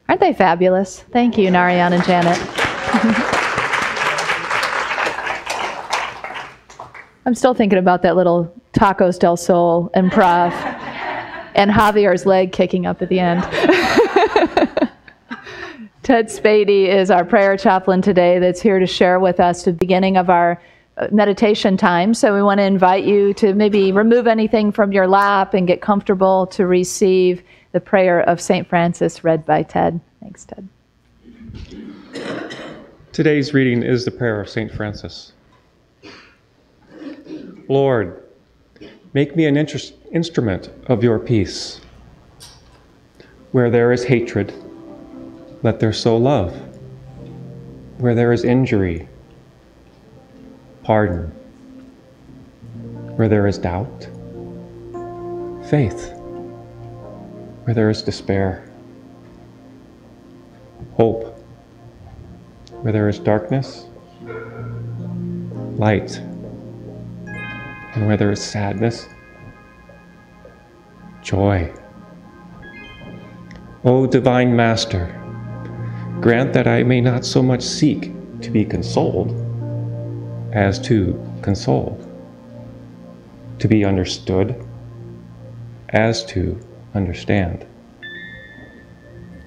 Aren't they fabulous? Thank you, Narayan and Janet. I'm still thinking about that little Tacos del Sol improv and Javier's leg kicking up at the end. Ted Spady is our prayer chaplain today that's here to share with us the beginning of our meditation time. So we want to invite you to maybe remove anything from your lap and get comfortable to receive the prayer of St. Francis read by Ted. Thanks, Ted. Today's reading is the prayer of St. Francis. Lord, make me an instrument of your peace. Where there is hatred, let there sow love. Where there is injury, pardon. Where there is doubt, faith. Where there is despair, hope. Where there is darkness, light. And where there is sadness, joy. O Divine Master, grant that I may not so much seek to be consoled as to console, to be understood as to understand,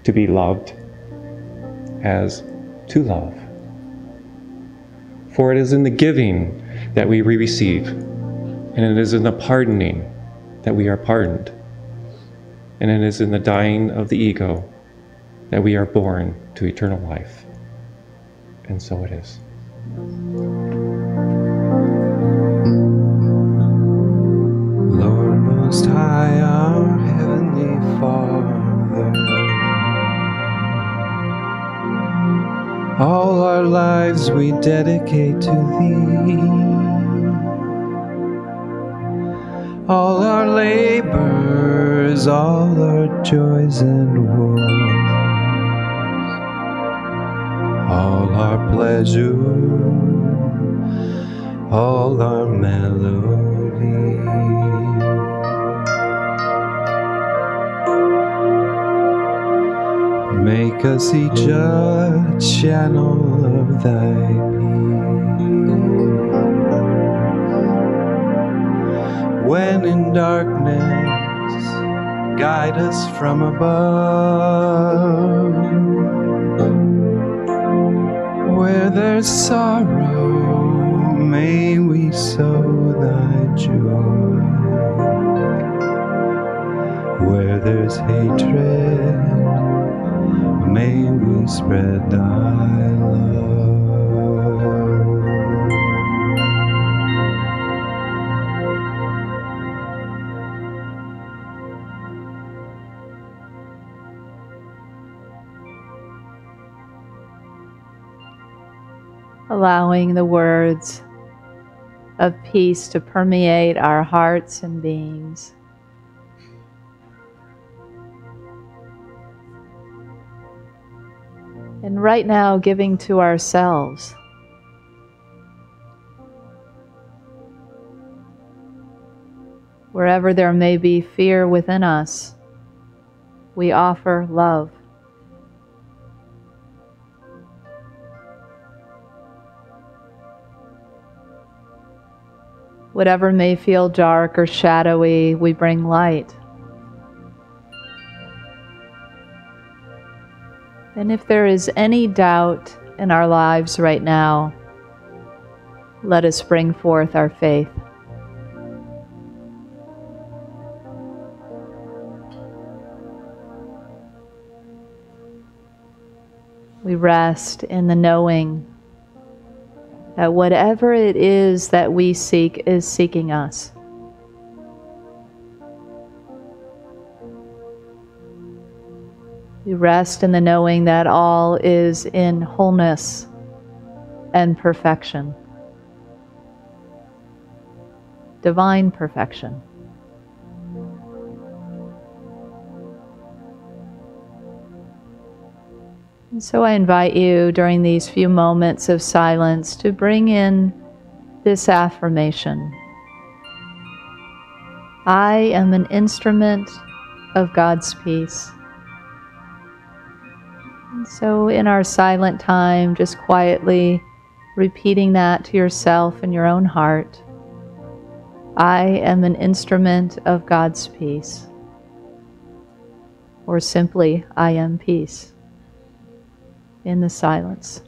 to be loved as to love. For it is in the giving that we receive, and it is in the pardoning that we are pardoned, and it is in the dying of the ego that we are born to eternal life. And so it is. Lord Most High, our Heavenly Father, all our lives we dedicate to Thee. All our labors, all our joys and woes, all our pleasure, all our melody. Make us each a channel of Thy peace. When in darkness, guide us from above. Where there's sorrow, may we sow Thy joy. Where there's hatred, may we spread Thy love. Allowing the words of peace to permeate our hearts and beings. And right now, giving to ourselves. Wherever there may be fear within us, we offer love. Whatever may feel dark or shadowy, we bring light. And if there is any doubt in our lives right now, let us bring forth our faith. We rest in the knowing that whatever it is that we seek is seeking us. We rest in the knowing that all is in wholeness and perfection. divine perfection. And so I invite you during these few moments of silence to bring in this affirmation. I am an instrument of God's peace. And so in our silent time, just quietly repeating that to yourself in your own heart. I am an instrument of God's peace. Or simply, I am peace. In the silence.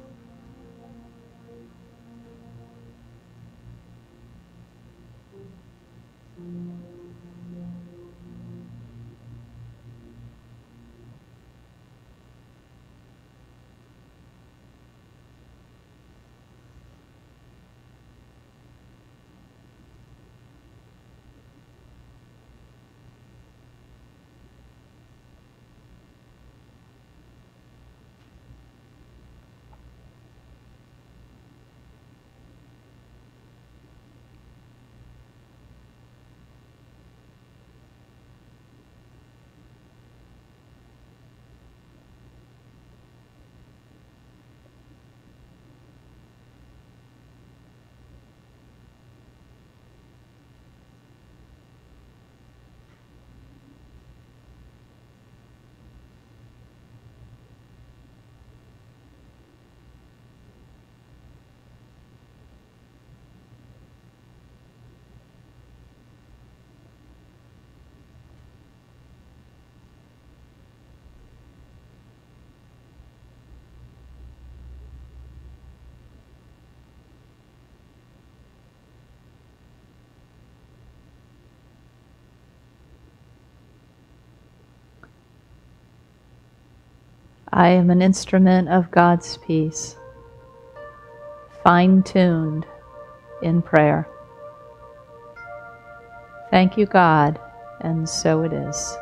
I am an instrument of God's peace, fine-tuned in prayer. Thank you, God, and so it is.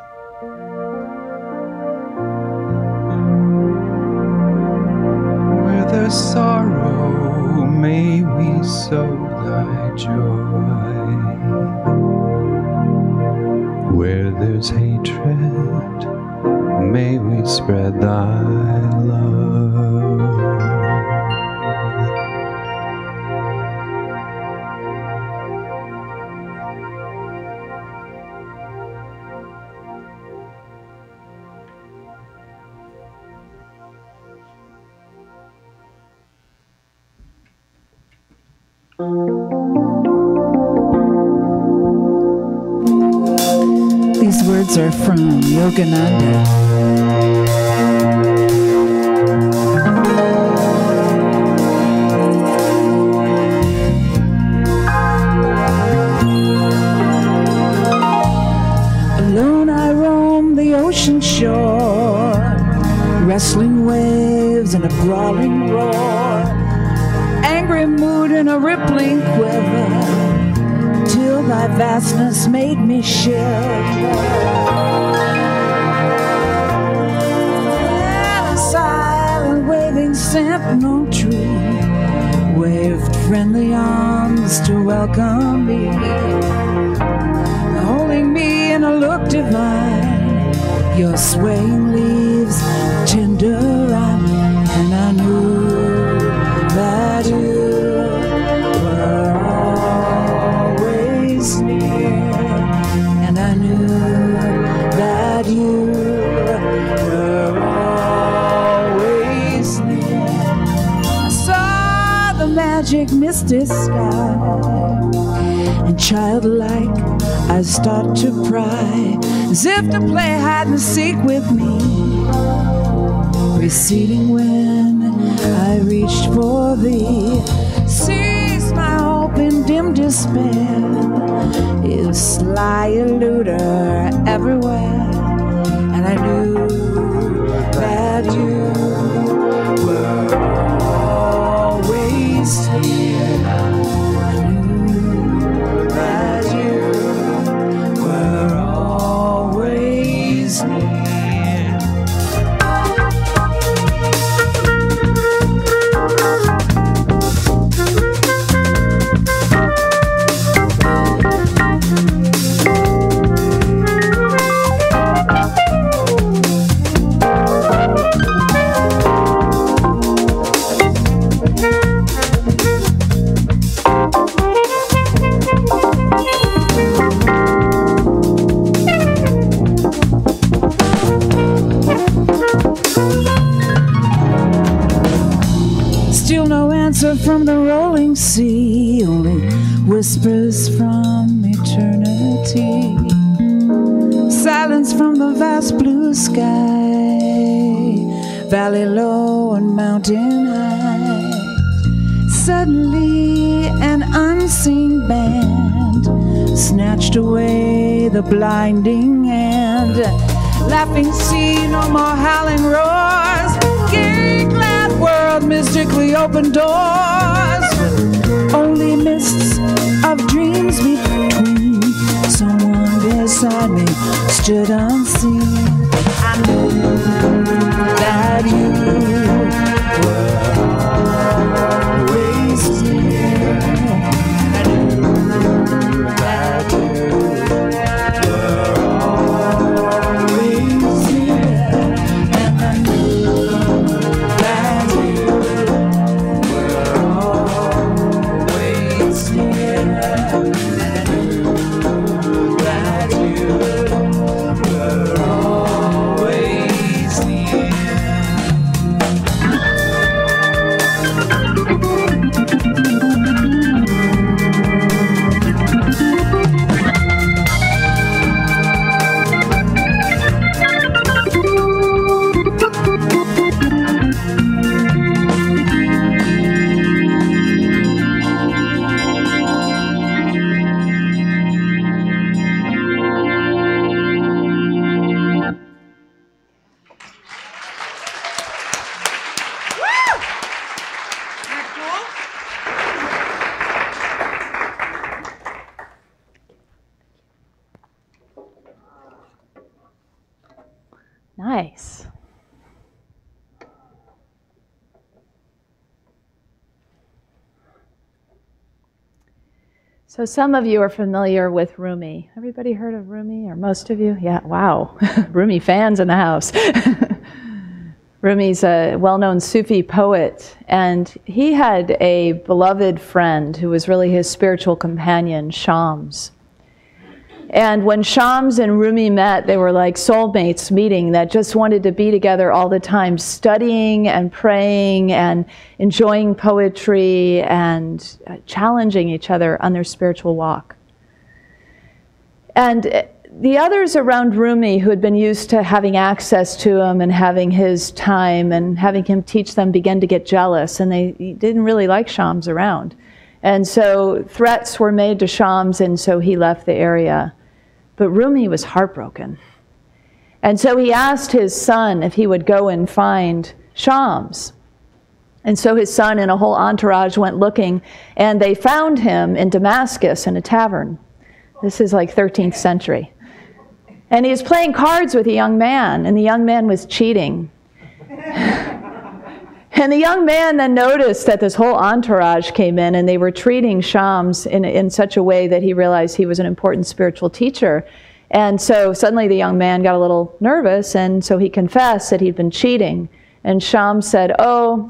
Where there's sorrow, may we sow thy joy. Where there's hatred, may we spread thy love. These words are from Yogananda. Alone I roam the ocean shore, wrestling waves in a brawling roar, angry mood in a rippling quiver, till thy vastness made me shiver. And a silent waving sentinel tree waved friendly arms to welcome me, holding me in a look divine, your swaying leaves tender and I knew that you were always near, and I knew that you were always near. I saw the magic misty sky, and childlike I start to pry, as if to play hide and seek with me, receding when I reached for thee. Seize my hope in dim despair, you sly eluder everywhere, and I knew that you were always here. I knew that you were always near. see, only whispers from eternity. Silence from the vast blue sky, valley low and mountain high. Suddenly an unseen band snatched away the blinding hand. Laughing sea, no more howling roars. Gay glad world mystically open doors. Only mists of dreams between. Someone beside me stood unseen. I knew that you were always near. I knew that you were always near. And I knew that you were always near. And I knew that you were always near. Nice. So some of you are familiar with Rumi. Everybody heard of Rumi, or most of you? Yeah, wow. Rumi fans in the house. Rumi's a well-known Sufi poet, and he had a beloved friend who was really his spiritual companion, Shams. And when Shams and Rumi met, they were like soulmates meeting that just wanted to be together all the time, studying and praying and enjoying poetry and challenging each other on their spiritual walk. And the others around Rumi who had been used to having access to him and having his time and having him teach them began to get jealous, and they didn't really like Shams around. And so threats were made to Shams, and so he left the area. But Rumi was heartbroken. And so he asked his son if he would go and find Shams. And so his son and a whole entourage went looking, and they found him in Damascus in a tavern. This is like 13th century. And he was playing cards with a young man, and the young man was cheating. And the young man then noticed that this whole entourage came in, and they were treating Shams in such a way that he realized he was an important spiritual teacher. And so suddenly the young man got a little nervous, and so he confessed that he'd been cheating. And Shams said, "Oh,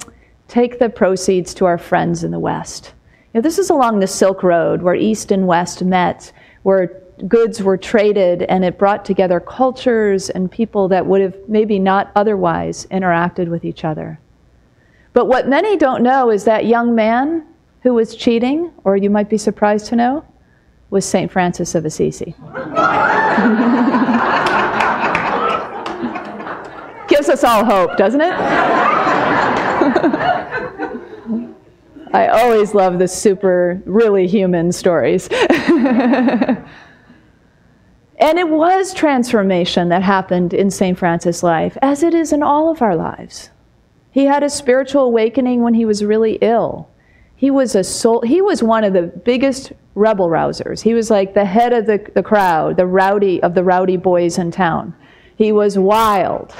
take the proceeds to our friends in the West." You know, this is along the Silk Road where East and West met, where goods were traded, and it brought together cultures and people that would have maybe not otherwise interacted with each other. But what many don't know is that young man who was cheating, or you might be surprised to know, was St. Francis of Assisi. Gives us all hope, doesn't it? I always love the super, really human stories. And it was transformation that happened in St. Francis' life, as it is in all of our lives. He had a spiritual awakening when he was really ill. He was one of the biggest rebel rousers. He was like the head of the crowd, the rowdy boys in town. He was wild.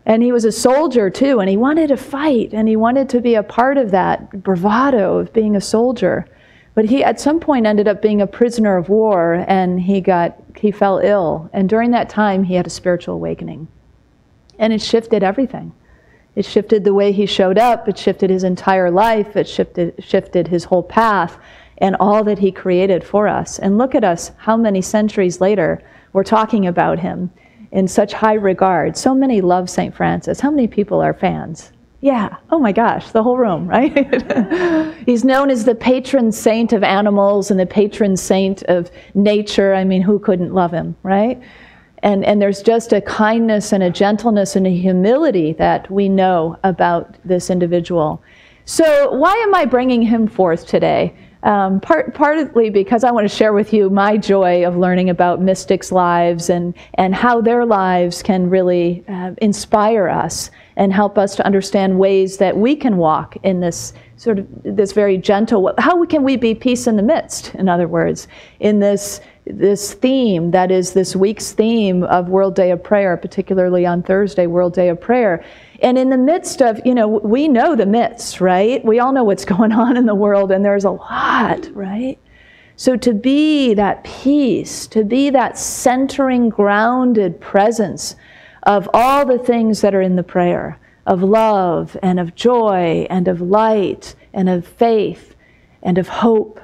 And he was a soldier too, and he wanted to fight, and he wanted to be a part of that bravado of being a soldier. But he at some point ended up being a prisoner of war, and he fell ill. And during that time, he had a spiritual awakening. And it shifted everything. It shifted the way he showed up. It shifted his entire life. It shifted his whole path and all that he created for us. And look at us, how many centuries later we're talking about him in such high regard. So many love St. Francis. How many people are fans? Yeah. Oh my gosh, the whole room, right? He's known as the patron saint of animals and the patron saint of nature. I mean, who couldn't love him, right? And there's just a kindness and a gentleness and a humility that we know about this individual. So why am I bringing him forth today? Partly because I want to share with you my joy of learning about mystics' lives and how their lives can really inspire us and help us to understand ways that we can walk in this sort of this very gentle, how can we be peace in the midst, in other words, in this theme that is this week's theme of World Day of Prayer, particularly on Thursday, World Day of Prayer. And in the midst of, we know the midst, right? We all know what's going on in the world, and there's a lot, right? So to be that peace, to be that centering, grounded presence of all the things that are in the prayer, of love and of joy and of light and of faith and of hope,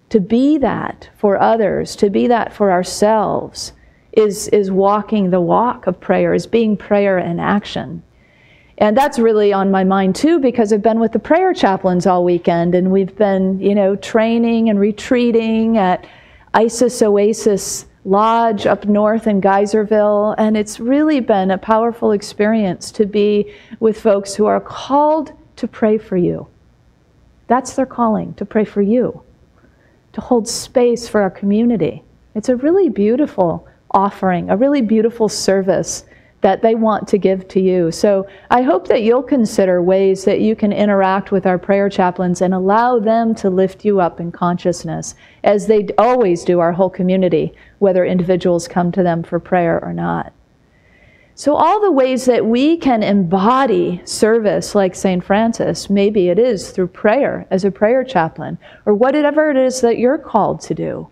to be that for others, to be that for ourselves, is walking the walk of prayer, is being prayer in action. And that's really on my mind too, because I've been with the prayer chaplains all weekend, and we've been, training and retreating at Isis Oasis Lodge up north in Geyserville, and it's really been a powerful experience to be with folks who are called to pray for you. That's their calling, to pray for you, to hold space for our community. It's a really beautiful offering, a really beautiful service that they want to give to you. So I hope that you'll consider ways that you can interact with our prayer chaplains and allow them to lift you up in consciousness, as they always do our whole community, whether individuals come to them for prayer or not. So all the ways that we can embody service like St. Francis, maybe it is through prayer as a prayer chaplain, or whatever it is that you're called to do.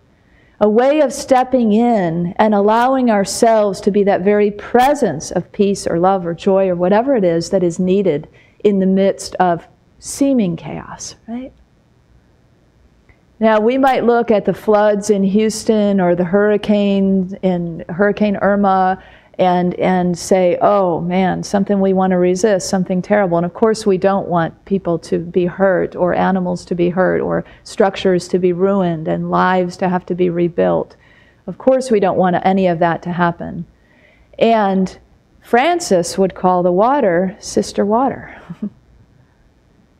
A way of stepping in and allowing ourselves to be that very presence of peace or love or joy or whatever it is that is needed in the midst of seeming chaos, right? Now, we might look at the floods in Houston or the hurricanes in Hurricane Irma and say, oh man, something we want to resist, something terrible. And of course we don't want people to be hurt or animals to be hurt or structures to be ruined and lives to have to be rebuilt. Of course we don't want any of that to happen. And Francis would call the water Sister Water.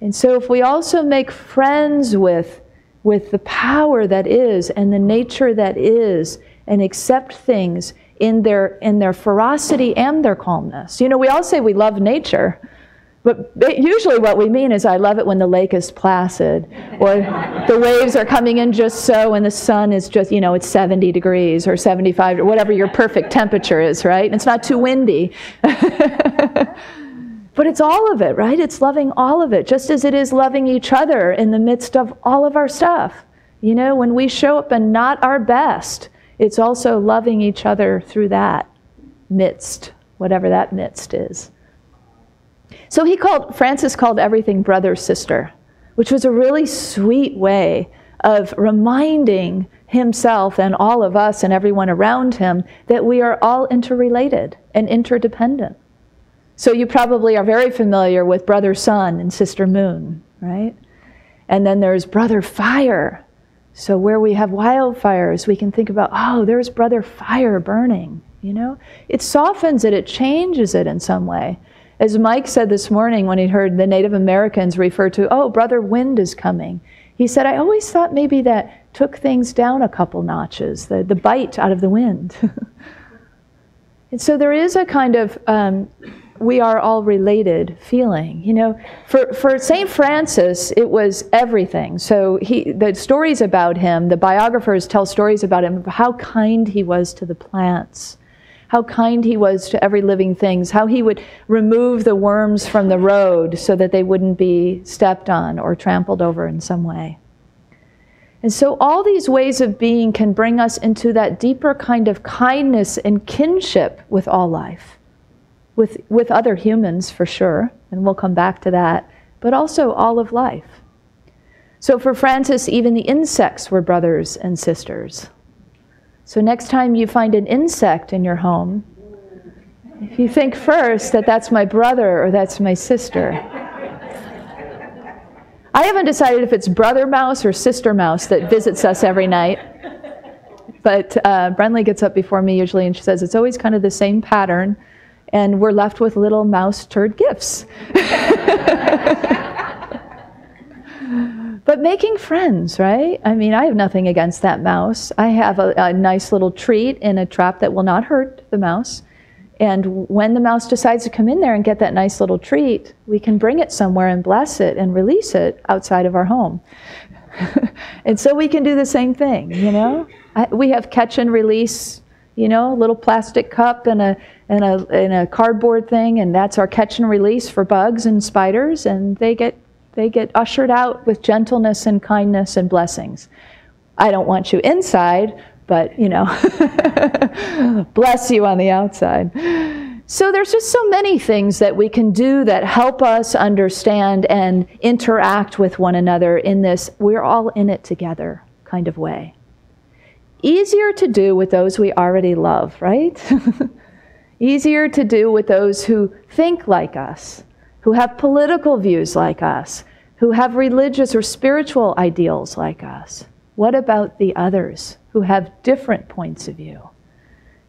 And so if we also make friends with the power that is and the nature that is, and accept things in their ferocity and their calmness. We all say we love nature, but usually what we mean is I love it when the lake is placid, or the waves are coming in just so, and the sun is just, it's 70 degrees or 75, or whatever your perfect temperature is, right? And it's not too windy. But it's all of it, right? It's loving all of it, just as it is loving each other in the midst of all of our stuff. When we show up and not our best, it's also loving each other through that midst, whatever that midst is. So Francis called everything brother, sister, which was a really sweet way of reminding himself and all of us and everyone around him that we are all interrelated and interdependent. So you probably are very familiar with brother sun and sister moon, right? And then there's brother fire. So where we have wildfires, we can think about, oh, there's brother fire burning, It softens it, it changes it in some way. As Mike said this morning when he heard the Native Americans refer to, oh, brother wind is coming. He said, I always thought maybe that took things down a couple notches, the bite out of the wind. And so there is a kind of we are all related feeling. For St. Francis, it was everything. So the stories about him, the biographers tell stories about him, how kind he was to the plants, how kind he was to every living thing, how he would remove the worms from the road so that they wouldn't be stepped on or trampled over in some way. And so all these ways of being can bring us into that deeper kind of kindness and kinship with all life. With other humans, for sure, and we'll come back to that, but also all of life. So for Francis, even the insects were brothers and sisters. So next time you find an insect in your home, If you think first that that's my brother or that's my sister. I haven't decided if it's brother mouse or sister mouse that visits us every night. But Brenly gets up before me usually and she says it's always kind of the same pattern. And we're left with little mouse turd gifts. But making friends, right? I mean, I have nothing against that mouse. I have a nice little treat in a trap that will not hurt the mouse. And when the mouse decides to come in there and get that nice little treat, we can bring it somewhere and bless it and release it outside of our home. And so we can do the same thing, you know? We have catch and release, you know, a little plastic cup and a cardboard thing, and that's our catch and release for bugs and spiders, and they get ushered out with gentleness and kindness and blessings. I don't want you inside, but, you know, bless you on the outside. So there's just so many things that we can do that help us understand and interact with one another in this we're all in it together kind of way. Easier to do with those we already love, right? Easier to do with those who think like us, who have political views like us, who have religious or spiritual ideals like us. What about the others who have different points of view?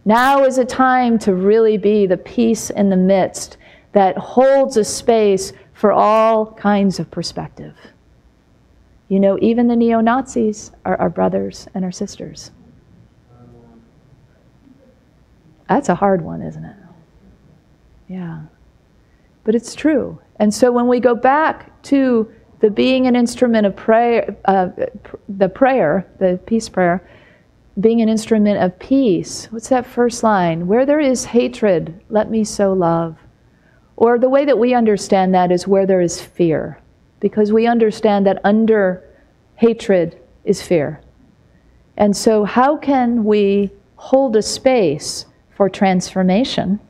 Now is a time to really be the peace in the midst that holds a space for all kinds of perspective. You know, even the neo-Nazis are our brothers and our sisters. That's a hard one, isn't it? Yeah. But it's true. And so when we go back to the being an instrument of prayer, the peace prayer, being an instrument of peace, what's that first line? Where there is hatred, let me sow love. Or the way that we understand that is where there is fear, because we understand that under hatred is fear. And so how can we hold a space for transformation,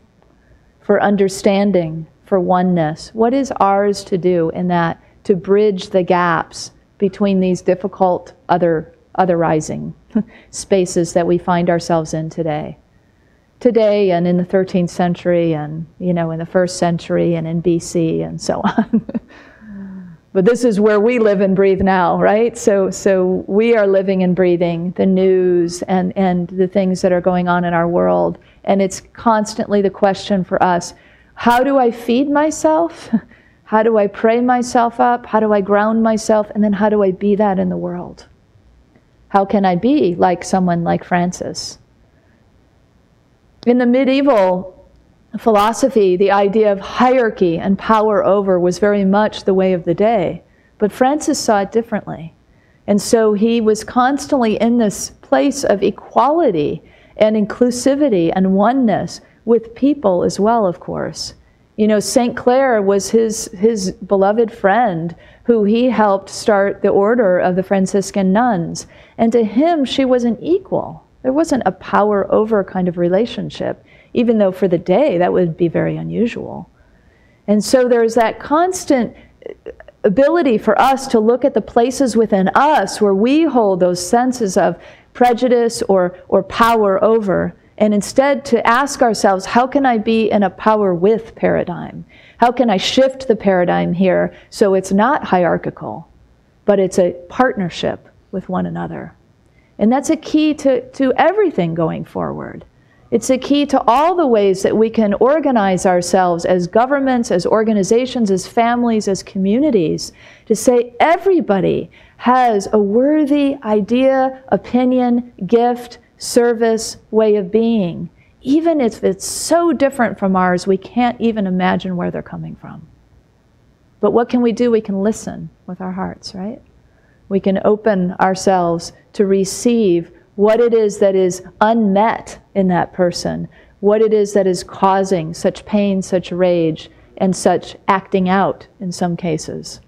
for understanding, for oneness? What is ours to do in that, to bridge the gaps between these difficult otherizing spaces that we find ourselves in today? Today and in the 13th century and, you know, in the 1st century and in BC and so on. But this is where we live and breathe now, right? So we are living and breathing the news and the things that are going on in our world. And it's constantly the question for us, how do I feed myself? How do I pray myself up? How do I ground myself? And then how do I be that in the world? How can I be like someone like Francis? In the medieval philosophy, the idea of hierarchy and power over was very much the way of the day. But Francis saw it differently. And so he was constantly in this place of equality and inclusivity and oneness with people as well, of course. You know, St. Clare was his beloved friend who he helped start the order of the Franciscan nuns. And to him, she was an equal. There wasn't a power over kind of relationship, even though for the day that would be very unusual. And so there's that constant ability for us to look at the places within us where we hold those senses of prejudice or power over, and instead to ask ourselves, how can I be in a power with paradigm? How can I shift the paradigm here so it's not hierarchical, but it's a partnership with one another? And that's a key to everything going forward. It's a key to all the ways that we can organize ourselves as governments, as organizations, as families, as communities, to say everybody has a worthy idea, opinion, gift, service, way of being. Even if it's so different from ours, we can't even imagine where they're coming from. But what can we do? We can listen with our hearts, right? We can open ourselves to receive what it is that is unmet in that person, what it is that is causing such pain, such rage, and such acting out in some cases.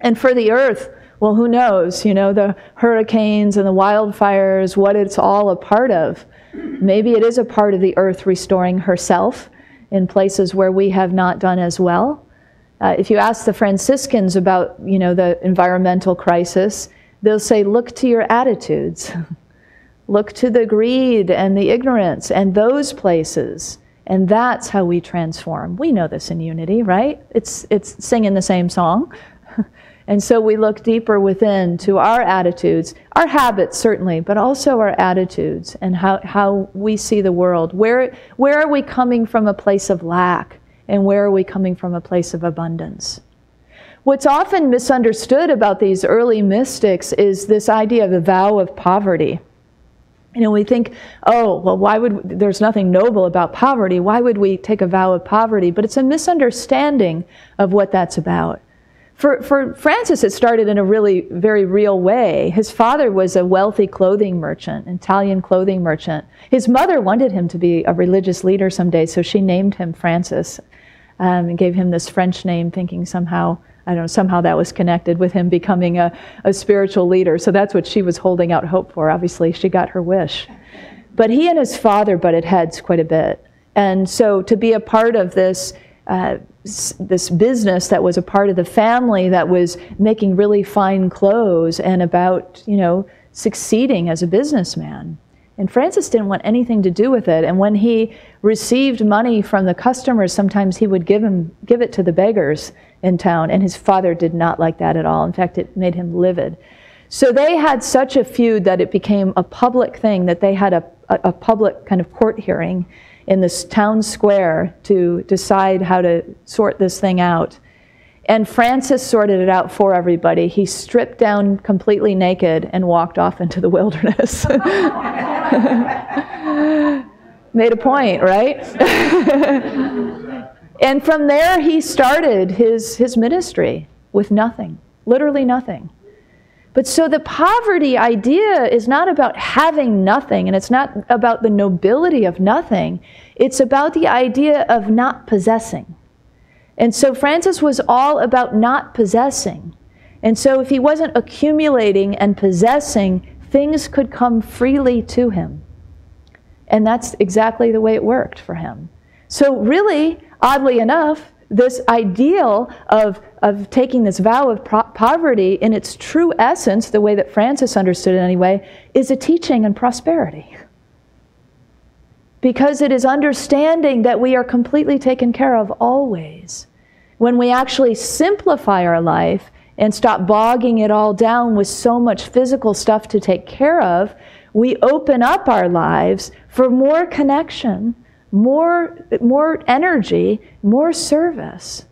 And for the earth, well, who knows, you know, the hurricanes and the wildfires, what it's all a part of. Maybe it is a part of the earth restoring herself in places where we have not done as well. If you ask the Franciscans about, you know, the environmental crisis, they'll say, look to your attitudes. Look to the greed and the ignorance and those places. And that's how we transform. We know this in Unity, right? It's singing the same song. And so we look deeper within to our attitudes, our habits certainly, but also our attitudes and how we see the world. Where are we coming from a place of lack, and where are we coming from a place of abundance? What's often misunderstood about these early mystics is this idea of the vow of poverty. You know, we think, oh, well, there's nothing noble about poverty. Why would we take a vow of poverty? But it's a misunderstanding of what that's about. For Francis, it started in a really very real way. His father was a wealthy clothing merchant, Italian clothing merchant. His mother wanted him to be a religious leader someday, so she named him Francis and gave him this French name, thinking somehow, I don't know, somehow that was connected with him becoming a spiritual leader. So that's what she was holding out hope for. Obviously, she got her wish. But he and his father butted heads quite a bit. And so to be a part of this business that was a part of the family that was making really fine clothes and about, you know, succeeding as a businessman. And Francis didn't want anything to do with it. And when he received money from the customers, sometimes he would give it to the beggars in town. And his father did not like that at all. In fact, it made him livid. So they had such a feud that it became a public thing, that they had a public kind of court hearing in this town square to decide how to sort this thing out. And Francis sorted it out for everybody. He stripped down completely naked and walked off into the wilderness. Made a point, right? And from there he started his ministry with nothing, literally nothing. But so the poverty idea is not about having nothing, and it's not about the nobility of nothing. It's about the idea of not possessing. And so Francis was all about not possessing. And so if he wasn't accumulating and possessing, things could come freely to him. And that's exactly the way it worked for him. So really, oddly enough, this ideal of taking this vow of poverty in its true essence, the way that Francis understood it anyway, is a teaching in prosperity. Because it is understanding that we are completely taken care of always. When we actually simplify our life and stop bogging it all down with so much physical stuff to take care of, we open up our lives for more connection, more energy, more service,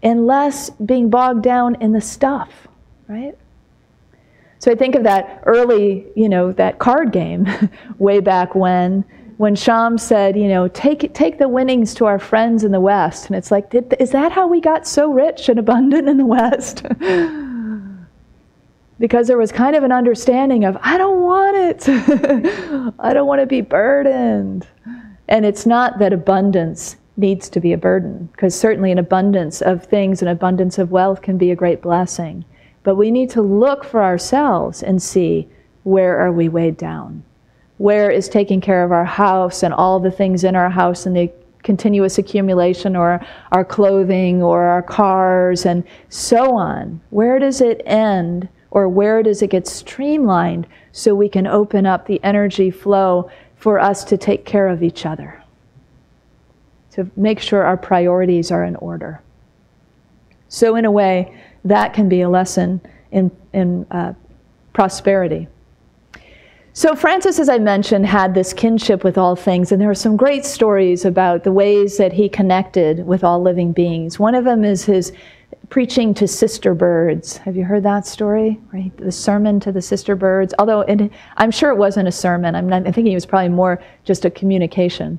and less being bogged down in the stuff, right? So I think of that early, you know, that card game way back when Sham said, you know, take the winnings to our friends in the West. And it's like, is that how we got so rich and abundant in the West? Because there was kind of an understanding of, I don't want it. I don't want to be burdened. And it's not that abundance needs to be a burden, because certainly an abundance of things, an abundance of wealth can be a great blessing. But we need to look for ourselves and see, where are we weighed down? Where is taking care of our house and all the things in our house and the continuous accumulation, or our clothing or our cars and so on? Where does it end, or where does it get streamlined so we can open up the energy flow for us to take care of each other? To make sure our priorities are in order. So in a way, that can be a lesson in prosperity. So Francis, as I mentioned, had this kinship with all things, and there are some great stories about the ways that he connected with all living beings. One of them is his preaching to sister birds. Have you heard that story? Right? The sermon to the sister birds. Although I'm sure it wasn't a sermon. I think it was probably more just a communication.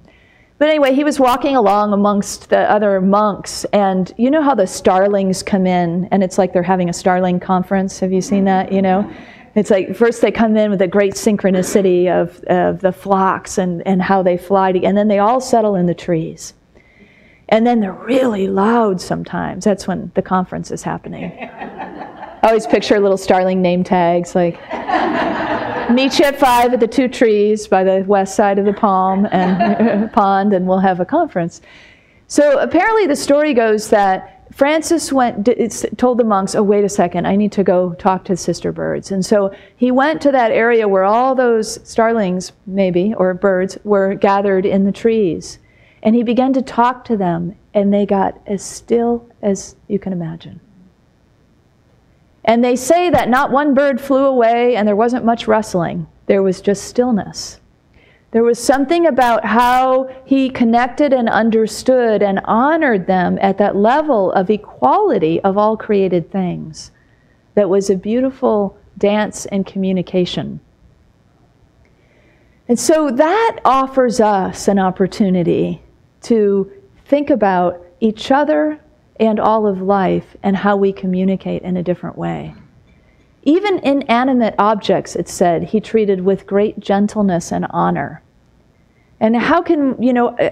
But anyway, he was walking along amongst the other monks, and you know how the starlings come in, and it's like they're having a starling conference. Have you seen that? You know, it's like first they come in with a great synchronicity of the flocks and how they fly, and then they all settle in the trees. And then they're really loud sometimes. That's when the conference is happening. I always picture little starling name tags like, meet you at 5 at the 2 trees by the west side of the pond, and we'll have a conference. So apparently the story goes that Francis told the monks, oh, wait a second, I need to go talk to sister birds. And so he went to that area where all those starlings, maybe, or birds, were gathered in the trees. And he began to talk to them, and they got as still as you can imagine. And they say that not one bird flew away and there wasn't much rustling. There was just stillness. There was something about how he connected and understood and honored them at that level of equality of all created things. That was a beautiful dance and communication. And so that offers us an opportunity to think about each other and all of life and how we communicate in a different way. Even inanimate objects, it said, he treated with great gentleness and honor. And how can,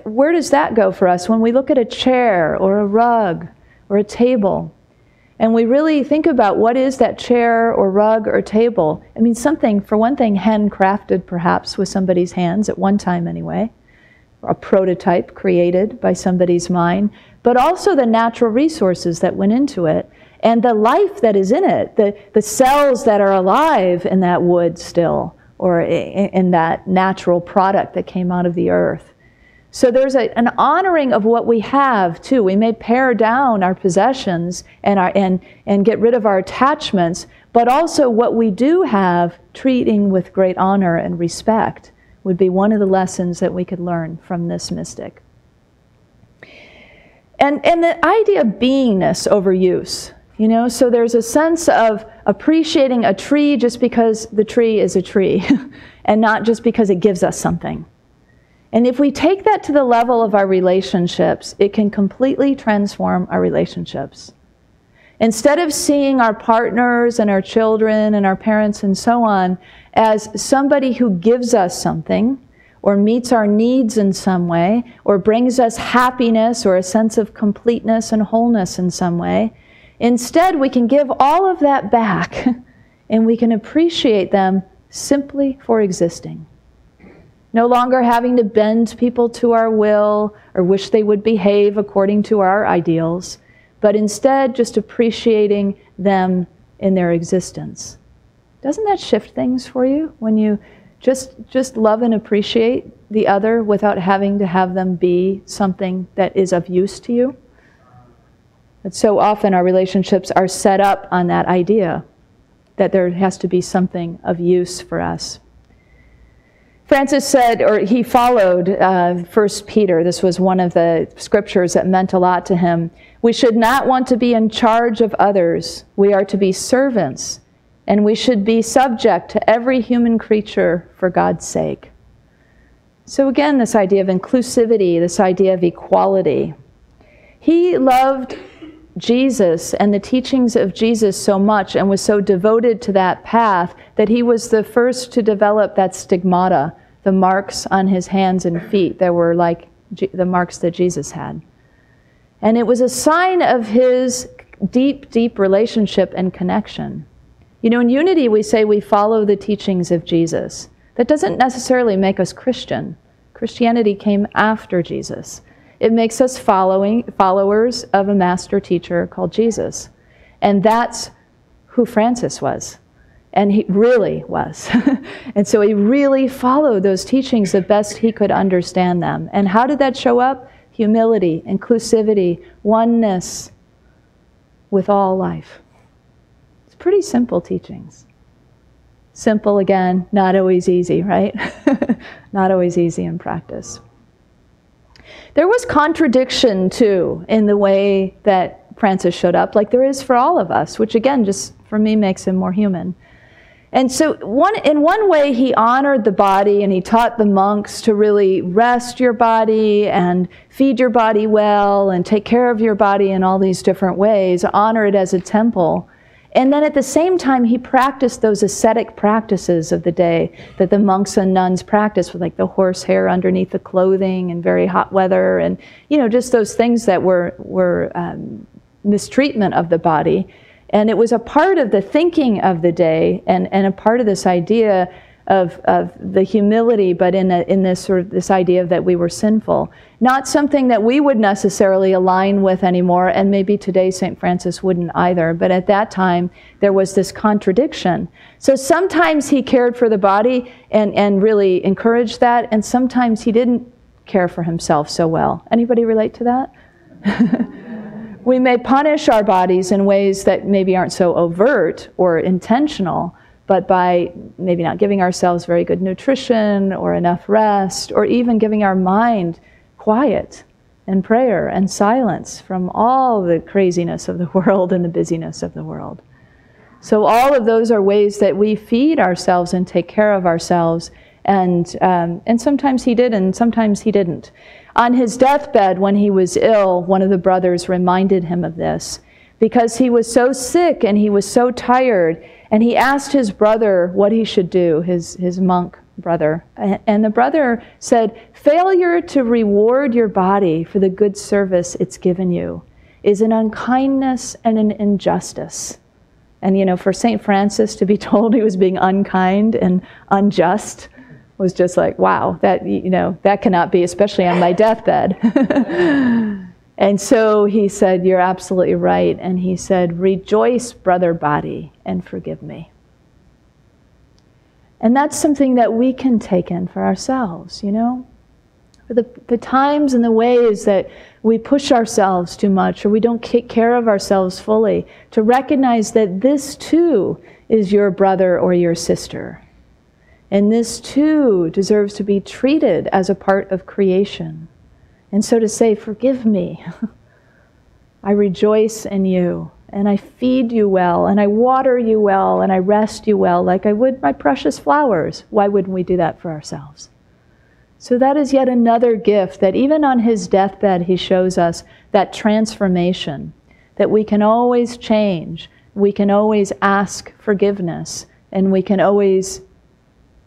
where does that go for us when we look at a chair or a rug or a table? And we really think about what is that chair or rug or table. I mean, something, for one thing, handcrafted perhaps with somebody's hands at one time anyway, or a prototype created by somebody's mind, but also the natural resources that went into it and the life that is in it, the cells that are alive in that wood still, or in that natural product that came out of the earth. So there's an honoring of what we have too. We may pare down our possessions and get rid of our attachments, but also what we do have, treating with great honor and respect, would be one of the lessons that we could learn from this mystic. And the idea of beingness over use. So there's a sense of appreciating a tree just because the tree is a tree and not just because it gives us something. And if we take that to the level of our relationships, it can completely transform our relationships. Instead of seeing our partners and our children and our parents and so on as somebody who gives us something or meets our needs in some way or brings us happiness or a sense of completeness and wholeness in some way, instead, we can give all of that back and we can appreciate them simply for existing. No longer having to bend people to our will or wish they would behave according to our ideals, but instead just appreciating them in their existence. Doesn't that shift things for you when you just love and appreciate the other without having to have them be something that is of use to you? But so often our relationships are set up on that idea that there has to be something of use for us. Francis said, or he followed 1 Peter. This was one of the scriptures that meant a lot to him. We should not want to be in charge of others. We are to be servants, and we should be subject to every human creature for God's sake. So again, this idea of inclusivity, this idea of equality. He loved Jesus and the teachings of Jesus so much and was so devoted to that path that he was the first to develop that stigmata, the marks on his hands and feet that were like the marks that Jesus had. And it was a sign of his deep, deep relationship and connection. In Unity we say we follow the teachings of Jesus. That doesn't necessarily make us Christian. Christianity came after Jesus. It makes us followers of a master teacher called Jesus. And that's who Francis was. And he really was. And so he really followed those teachings the best he could understand them. And how did that show up? Humility, inclusivity, oneness with all life. It's pretty simple teachings. Simple, again, not always easy, right? Not always easy in practice. There was contradiction, too, in the way that Francis showed up, like there is for all of us, which, again, just for me makes him more human. And so in one way, he honored the body, and he taught the monks to really rest your body and feed your body well and take care of your body in all these different ways, honor it as a temple. And then at the same time, he practiced those ascetic practices of the day that the monks and nuns practiced, with like the horsehair underneath the clothing and very hot weather, and just those things that were mistreatment of the body. And it was a part of the thinking of the day, and a part of this idea of the humility, but in this sort of this idea of that we were sinful. Not something that we would necessarily align with anymore, and maybe today St. Francis wouldn't either, but at that time there was this contradiction. So sometimes he cared for the body and really encouraged that, and sometimes he didn't care for himself so well. Anybody relate to that? We may punish our bodies in ways that maybe aren't so overt or intentional, but by maybe not giving ourselves very good nutrition or enough rest, or even giving our mind quiet and prayer and silence from all the craziness of the world and the busyness of the world. So all of those are ways that we feed ourselves and take care of ourselves, and sometimes he did and sometimes he didn't. On his deathbed, when he was ill, one of the brothers reminded him of this, because he was so sick and he was so tired, and he asked his brother what he should do, his monk brother. And the brother said, "Failure to reward your body for the good service it's given you is an unkindness and an injustice." And you know, for St. Francis to be told he was being unkind and unjust was just like, wow, that, you know, that cannot be, especially on my deathbed. And so he said, "You're absolutely right." And he said, "Rejoice, brother body, and forgive me." And that's something that we can take in for ourselves, you know? For the times and the ways that we push ourselves too much, or we don't take care of ourselves fully, to recognize that this too is your brother or your sister. And this too deserves to be treated as a part of creation. And so to say, "Forgive me. I rejoice in you, and I feed you well, and I water you well, and I rest you well like I would my precious flowers." Why wouldn't we do that for ourselves? So that is yet another gift that even on his deathbed, he shows us that transformation, that we can always change, we can always ask forgiveness, and we can always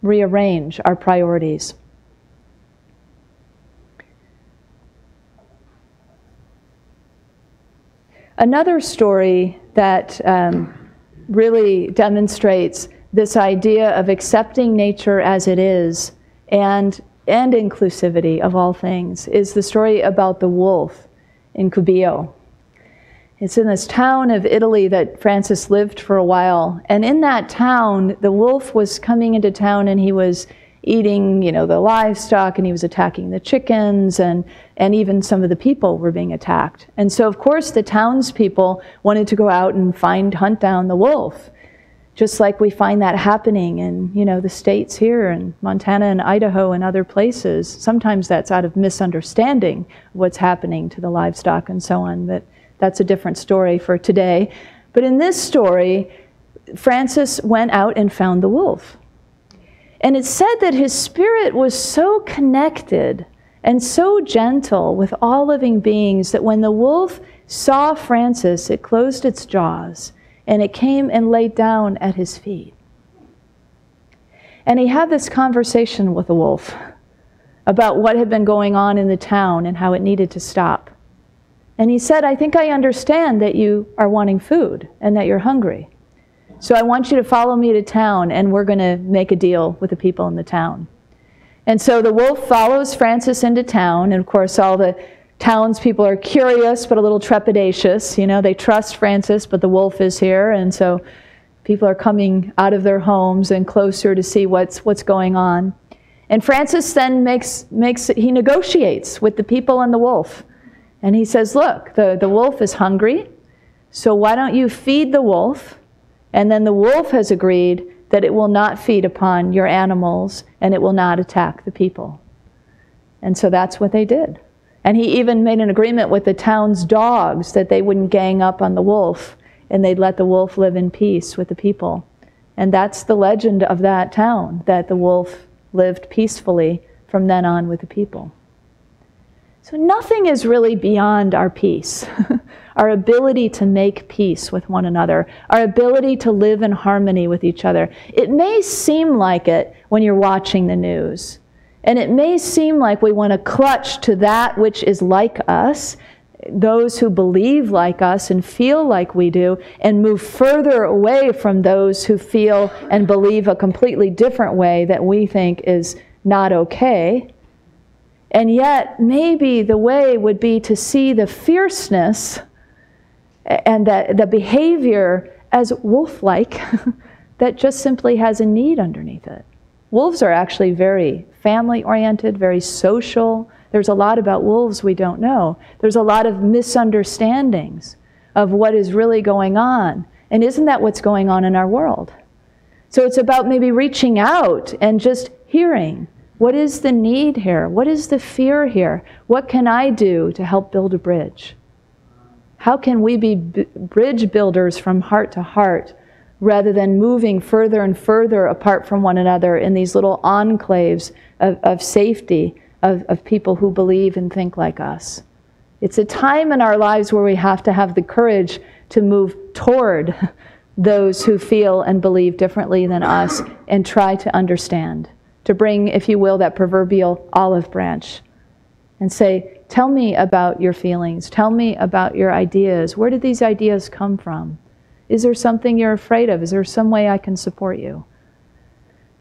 rearrange our priorities. Another story that really demonstrates this idea of accepting nature as it is and inclusivity of all things is the story about the wolf in Gubbio. It's in this town of Italy that Francis lived for a while. And in that town, the wolf was coming into town and he was eating, you know, the livestock, and he was attacking the chickens, and even some of the people were being attacked. And so, of course, the townspeople wanted to go out and hunt down the wolf, just like we find that happening in, you know, the states here in Montana and Idaho and other places. Sometimes that's out of misunderstanding of what's happening to the livestock and so on, but that's a different story for today. But in this story, Francis went out and found the wolf. And it's said that his spirit was so connected and so gentle with all living beings that when the wolf saw Francis, it closed its jaws and it came and laid down at his feet. And he had this conversation with the wolf about what had been going on in the town and how it needed to stop. And he said, "I think I understand that you are wanting food and that you're hungry. So I want you to follow me to town, and we're going to make a deal with the people in the town." And so the wolf follows Francis into town, and of course all the townspeople are curious but a little trepidatious. You know, they trust Francis, but the wolf is here, and so people are coming out of their homes and closer to see what's going on. And Francis then he negotiates with the people and the wolf. And he says, "Look, the wolf is hungry, so why don't you feed the wolf? And then the wolf has agreed that it will not feed upon your animals and it will not attack the people." And so that's what they did. And he even made an agreement with the town's dogs that they wouldn't gang up on the wolf, and they'd let the wolf live in peace with the people. And that's the legend of that town, that the wolf lived peacefully from then on with the people. So nothing is really beyond our peace, our ability to make peace with one another, our ability to live in harmony with each other. It may seem like it when you're watching the news, and it may seem like we want to clutch to that which is like us, those who believe like us and feel like we do, and move further away from those who feel and believe a completely different way that we think is not okay. And yet, maybe the way would be to see the fierceness and the behavior as wolf-like that just simply has a need underneath it. Wolves are actually very family-oriented, very social, There's a lot about wolves we don't know. There's a lot of misunderstandings of what is really going on. And isn't that what's going on in our world? So it's about maybe reaching out and just hearing, what is the need here? What is the fear here? What can I do to help build a bridge? How can we be bridge builders from heart to heart rather than moving further and further apart from one another in these little enclaves of safety of people who believe and think like us? It's a time in our lives where we have to have the courage to move toward those who feel and believe differently than us and try to understand, to bring, if you will, that proverbial olive branch and say, tell me about your feelings, tell me about your ideas. Where did these ideas come from? Is there something you're afraid of? Is there some way I can support you?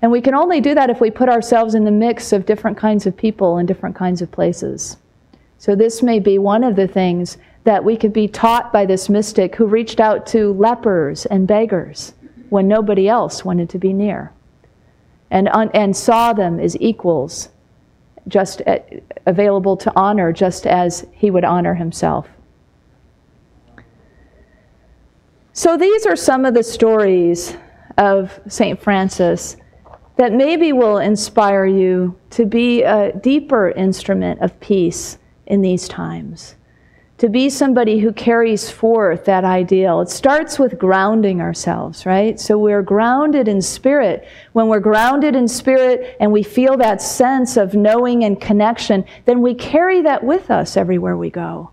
And we can only do that if we put ourselves in the mix of different kinds of people and different kinds of places. So this may be one of the things that we could be taught by this mystic who reached out to lepers and beggars when nobody else wanted to be near, and saw them as equals, just available to honor just as he would honor himself. So these are some of the stories of St. Francis that maybe will inspire you to be a deeper instrument of peace in these times, to be somebody who carries forth that ideal. It starts with grounding ourselves, right? So we're grounded in spirit. When we're grounded in spirit and we feel that sense of knowing and connection, then we carry that with us everywhere we go.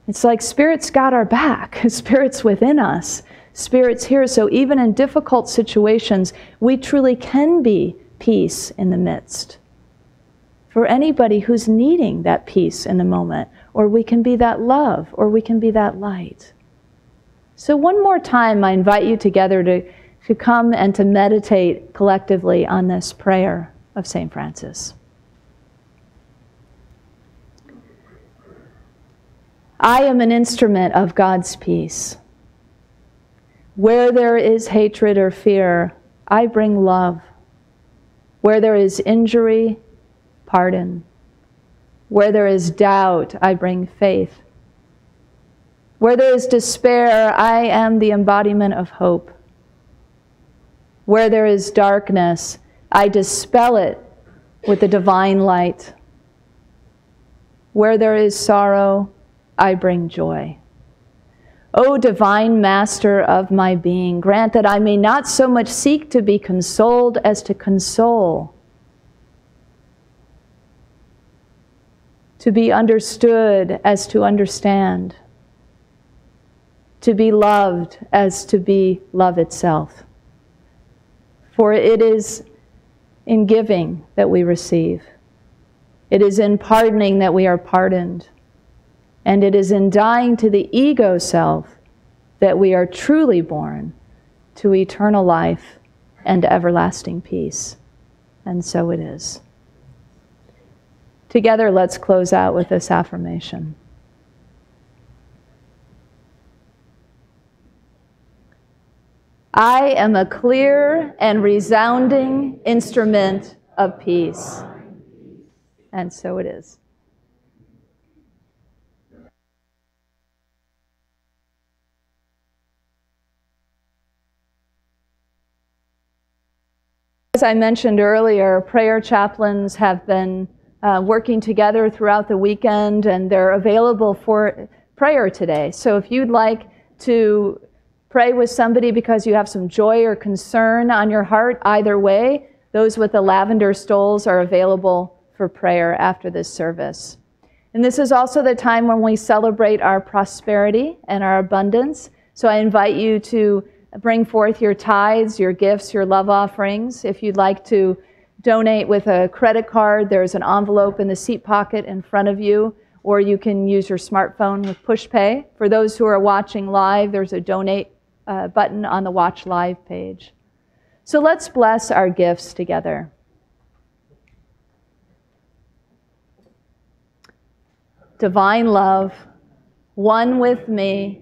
It's like Spirit's got our back. Spirit's within us. Spirit's here. So even in difficult situations, we truly can be peace in the midst. For anybody who's needing that peace in the moment, or we can be that love, or we can be that light. So one more time, I invite you together to come and to meditate collectively on this prayer of St. Francis. I am an instrument of God's peace. Where there is hatred or fear, I bring love. Where there is injury, pardon. Where there is doubt, I bring faith. Where there is despair, I am the embodiment of hope. Where there is darkness, I dispel it with the divine light. Where there is sorrow, I bring joy. O divine master of my being, grant that I may not so much seek to be consoled as to console, to be understood as to understand, to be loved as to be love itself. For it is in giving that we receive. It is in pardoning that we are pardoned. And it is in dying to the ego self that we are truly born to eternal life and everlasting peace. And so it is. Together, let's close out with this affirmation. I am a clear and resounding instrument of peace. And so it is. As I mentioned earlier, prayer chaplains have been working together throughout the weekend, and they're available for prayer today. So if you'd like to pray with somebody because you have some joy or concern on your heart, either way, those with the lavender stoles are available for prayer after this service. And this is also the time when we celebrate our prosperity and our abundance. So I invite you to bring forth your tithes, your gifts, your love offerings. If you'd like to donate with a credit card, there's an envelope in the seat pocket in front of you, or you can use your smartphone with PushPay. For those who are watching live, there's a donate button on the Watch Live page. So let's bless our gifts together. Divine love, one with me,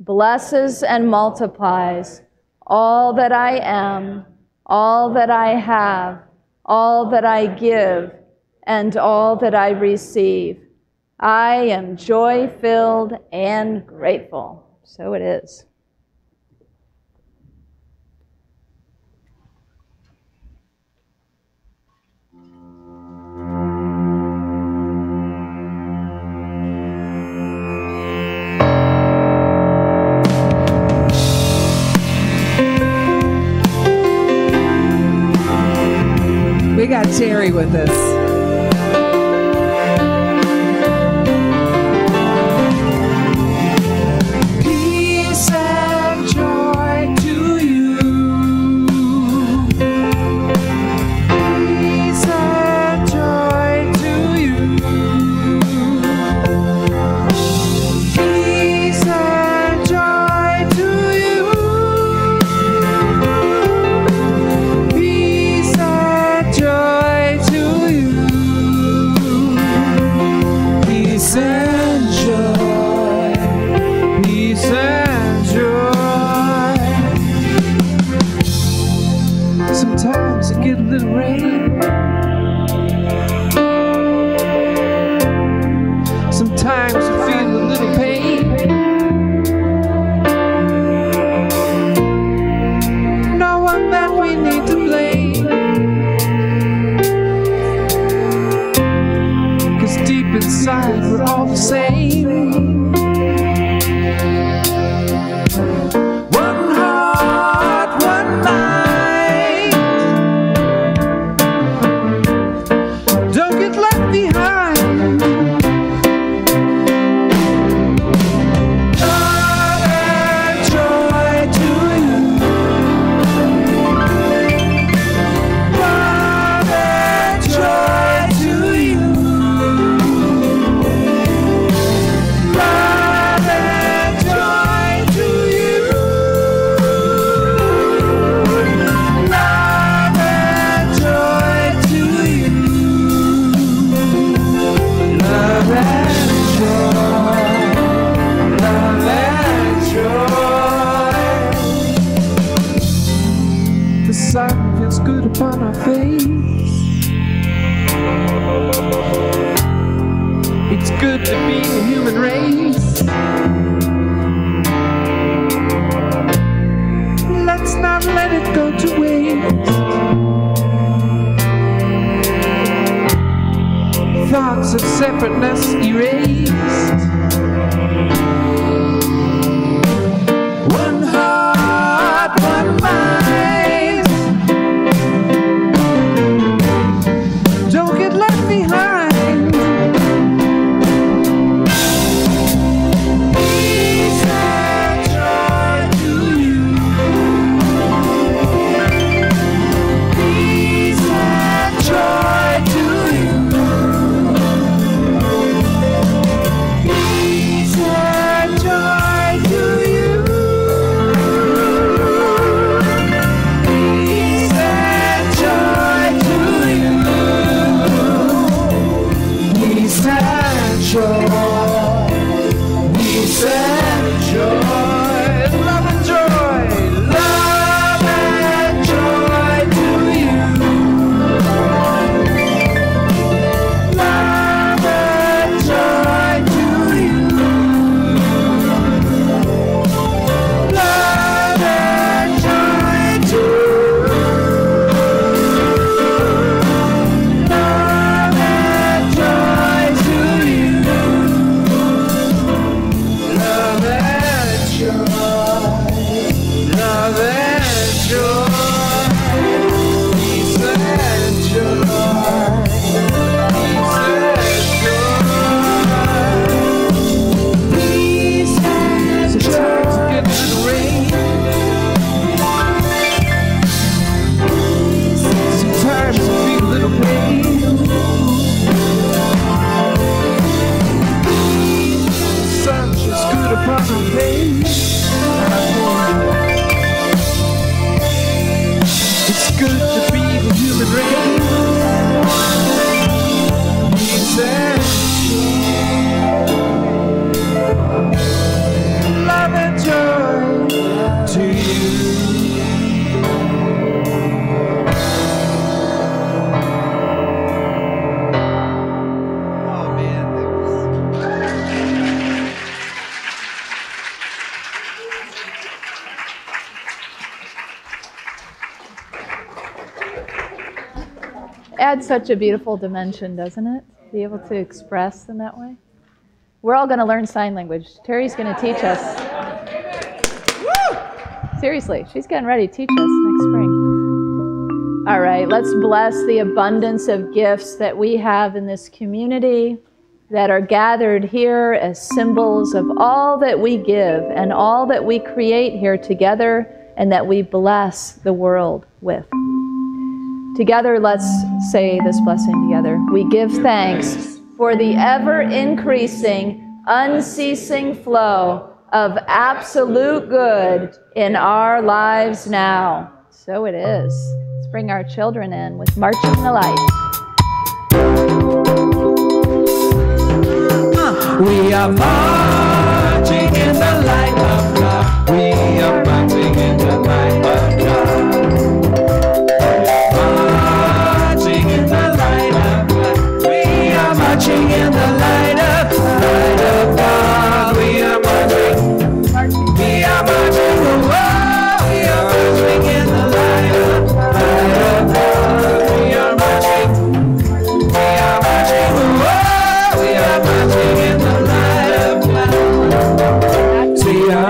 blesses and multiplies all that I am, all that I have, all that I give, and all that I receive. I am joy-filled and grateful. So it is. We got Terry with us. Peace and joy to you. Peace and joy to you. Peace and joy to you. Peace and joy to you. Peace and joy. Peace and joy. Sometimes I get a little rain. Sometimes I feel a little pain. No one that we need to blame. 'Cause deep inside we're all the same. One heart, one mind. Don't get left behind. Love and joy to you. Love and joy to you. Love and joy to you. Love and joy to you. Love and joy. Love and joy. The sun feels good upon our face. It's good to be a human race. Let's not let it go to waste. Thoughts of separateness erased. One heart, one mind. Don't get left behind. Peace and joy to you. Peace and joy to you. adds such a beautiful dimension, doesn't it? To be able to express in that way. We're all going to learn sign language. Terry's going to teach us. Seriously, she's getting ready to teach us next spring. All right, let's bless the abundance of gifts that we have in this community that are gathered here as symbols of all that we give and all that we create here together and that we bless the world with. Together, let's say this blessing together. We give thanks for the ever-increasing, unceasing flow of absolute good in our lives now. So it is. Let's bring our children in with Marching in the Light. We are marching in the light of God. We are marching in the light of God. Marching in the light of God. We are marching in the light of God. We are marching. We are marching. Oh, we are marching in the light of God. We are marching. We are marching. Oh, we are marching in the light of God. See how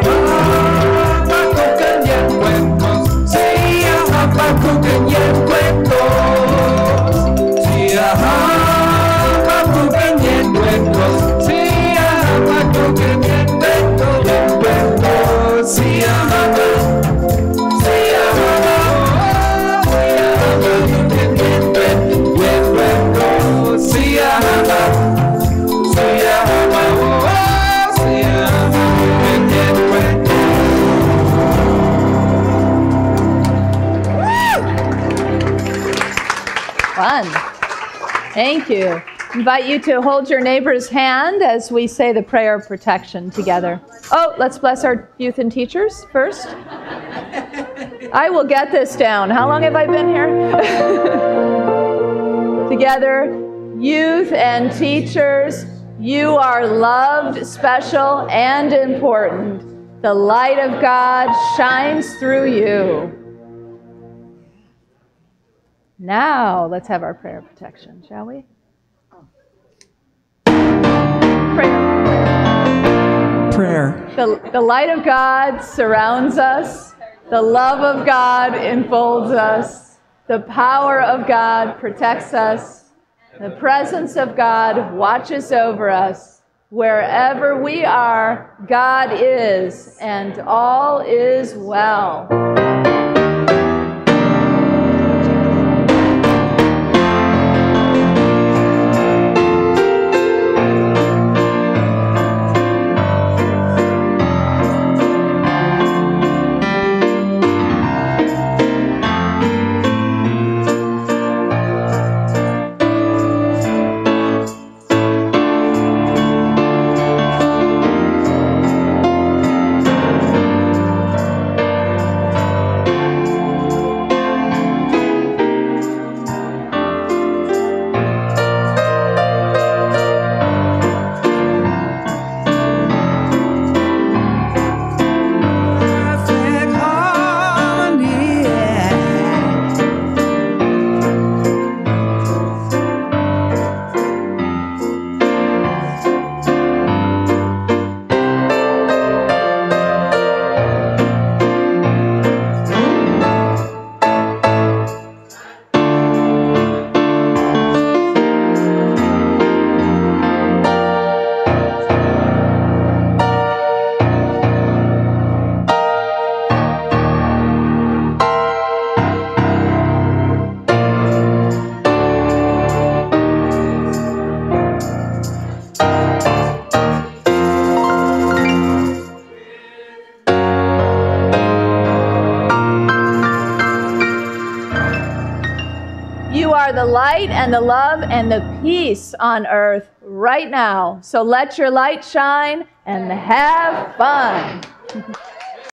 Fun. Thank you. Invite you to hold your neighbor's hand as we say the prayer of protection together. Oh, let's bless our youth and teachers first. I will get this down. How long have I been here? Together, youth and teachers, you are loved, special, and important. The light of God shines through you. Now, let's have our prayer of protection, shall we? prayer. The light of God surrounds us. The love of God enfolds us. The power of God protects us. The presence of God watches over us. Wherever we are, God is, and all is well. The light and the love and the peace on earth right now. So let your light shine and have fun.